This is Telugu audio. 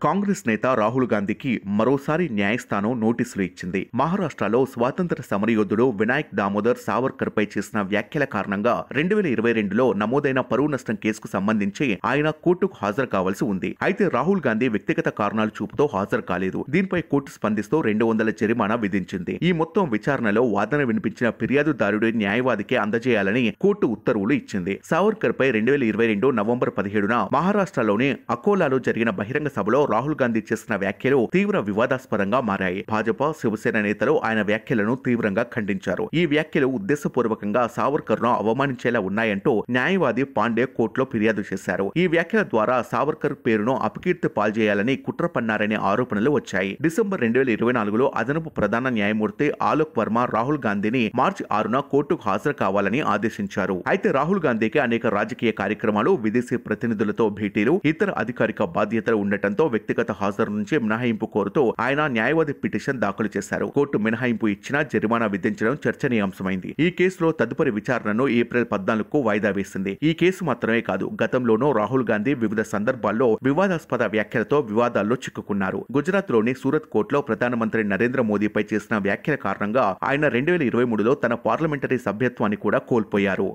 కాంగ్రెస్ నేత రాహుల్ గాంధీకి మరోసారి న్యాయస్థానం నోటీసులు ఇచ్చింది. మహారాష్ట్రలో స్వాతంత్ర సమరయోధుడు వినాయక్ దామోదర్ సావర్కర్ పై చేసిన వ్యాఖ్యల కారణంగా 2022లో నమోదైన పరువు నష్టం కేసుకు సంబంధించి ఆయన కోర్టుకు హాజరు కావాల్సి ఉంది. అయితే రాహుల్ గాంధీ వ్యక్తిగత కారణాలు చూపుతో హాజరు కాలేదు. దీనిపై కోర్టు స్పందిస్తూ 200 జరిమానా విధించింది. ఈ మొత్తం విచారణలో వాదన వినిపించిన ఫిర్యాదుదారుడి న్యాయవాదికే అందజేయాలని కోర్టు ఉత్తర్వులు ఇచ్చింది. సావర్కర్ పై 2022 నవంబర్ 17న మహారాష్ట్రలోని అకోలాలో జరిగిన బహిరంగ సభలో రాహుల్ గాంధీ చేసిన వ్యాఖ్యలు తీవ్ర వివాదాస్పదంగా మారాయి. భాజపా, శివసేన నేతలు ఆయన వ్యాఖ్యలను తీవ్రంగా ఖండించారు. ఈ వ్యాఖ్యలు ఉద్దేశపూర్వకంగా సావర్కర్ ను అవమానించేలా ఉన్నాయంటూ న్యాయవాది పాండే కోర్టులో ఫిర్యాదు చేశారు. ఈ వ్యాఖ్యల ద్వారా సావర్కర్ పేరును అపకీర్తి పాల్చేయాలని కుట్ర పన్నారనే ఆరోపణలు వచ్చాయి. డిసెంబర్ 2024లో అదనపు ప్రధాన న్యాయమూర్తి ఆలోక్ వర్మ రాహుల్ గాంధీని మార్చి 6న కోర్టుకు హాజరు కావాలని ఆదేశించారు. అయితే రాహుల్ గాంధీకి అనేక రాజకీయ కార్యక్రమాలు, విదేశీ ప్రతినిధులతో భేటీలు, ఇతర అధికారిక బాధ్యతలు ఉండటంతో వ్యక్తిగత హాజరు నుంచి మినహాయింపు కోరుతూ ఆయన న్యాయవాది పిటిషన్ దాఖలు చేశారు. కోర్టు మినహాయింపు ఇచ్చినా జరిమానా విధించడం చర్చనీయాంశమైంది. ఈ కేసులో తదుపరి విచారణను ఏప్రిల్ 14కు వాయిదా వేసింది. ఈ కేసు మాత్రమే కాదు, గతంలోనూ రాహుల్ గాంధీ వివిధ సందర్భాల్లో వివాదాస్పద వ్యాఖ్యలతో వివాదాల్లో చిక్కుకున్నారు. గుజరాత్ లోని సూరత్ కోర్టులో ప్రధానమంత్రి నరేంద్ర మోదీపై చేసిన వ్యాఖ్యల కారణంగా ఆయన 2023లో తన పార్లమెంటరీ సభ్యత్వాన్ని కూడా కోల్పోయారు.